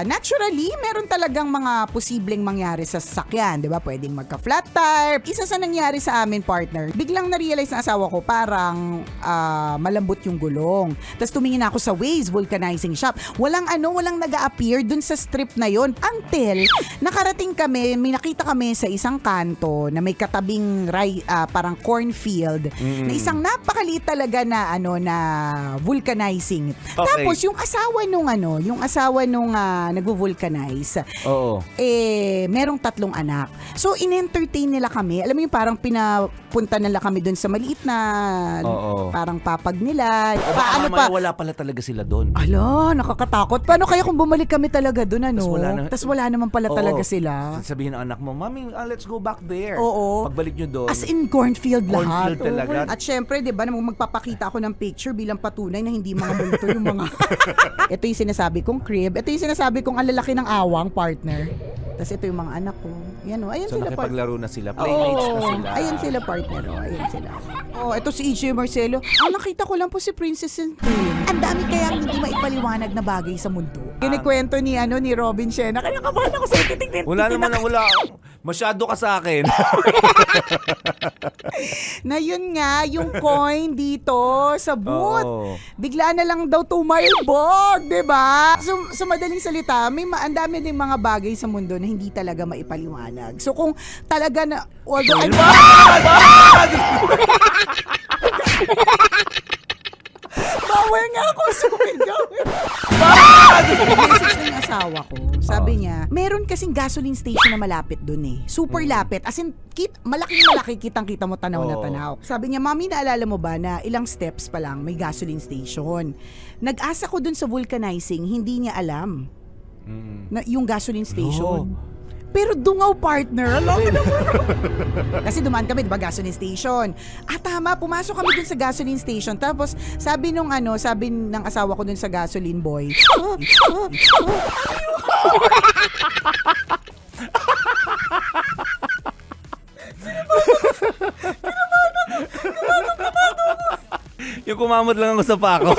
naturally, meron talagang mga posibleng mangyari sa sasakyan, di ba? Pwedeng magka-flat tire. Isa sa nangyari sa amin, partner, biglang na-realize ng asawa ko parang malambot yung gulong. Tapos tumingin ako sa Waze vulcanizing shop. Walang nag-a-appear dun sa strip na yon until nakarating kami, may nakita kami sa isang kanto na may katabing parang cornfield na isang napakaliit talaga na na vulcanizing. Okay. Tapos yung asawa nung nagvo-vulcanize. Oo. Merong 3 anak. So in-entertain nila kami. Alam mo yung parang pinapunta nila kami dun sa maliit na parang papag nila. Paano pa? Wala pala talaga sila doon. Ala, nakakatakot. Paano kaya kung bumalik kami talaga dun, Tas wala naman pala talaga sila. Sabihin ng anak mo, Mami, let's go back there. Oo. Pagbalik nyo doon. As in cornfield lahat. Cornfield talaga. At syempre, di ba, magpapakita ako ng picture bilang patunay na hindi mga multo yung mga... Ito yung sinasabi kong crib. Ito yung sinasabi kong ang lalaki ng awang, partner. Tapos ito yung mga anak ko. Yan ayan so sila. nakipaglaro na sila. Playmates na sila. Ayan sila, partner. Ayan sila. Ito si EJ Marcelo. Nakita ko lang po si Princess and Prince. Ang dami kaya hindi maipaliwanag na bagay sa mundo. Kinikwento ni Robin Shena. Kaya nakabahan ako sa titignan. Wala naman na wala. Masyado ka sa akin. Na yun nga, yung coin dito sa booth. Oo. Bigla na lang daw tumalbog, di ba? So, sa madaling salita, ang dami din mga bagay sa mundo na hindi talaga maipaliwanag. So, kung talaga na... Bawal nga ako sumigaw. Message ng asawa ko. Sabi niya, meron kasing gasoline station na malapit dun eh. Super lapit. As in, malaking-malaki, kitang-kita mo tanaw na tanaw. Sabi niya, Mami, naalala mo ba na ilang steps pa lang may gasoline station? Nag-asa ko dun sa vulcanizing, hindi niya alam na yung gasoline station. Pero dungaw, partner. Alam mo naman. Kasi dumaan kami, diba, gasoline station. Tama, pumasok kami dun sa gasoline station. Tapos, sabi ng asawa ko dun sa gasoline boy. Yung kumamot lang ako sa pako.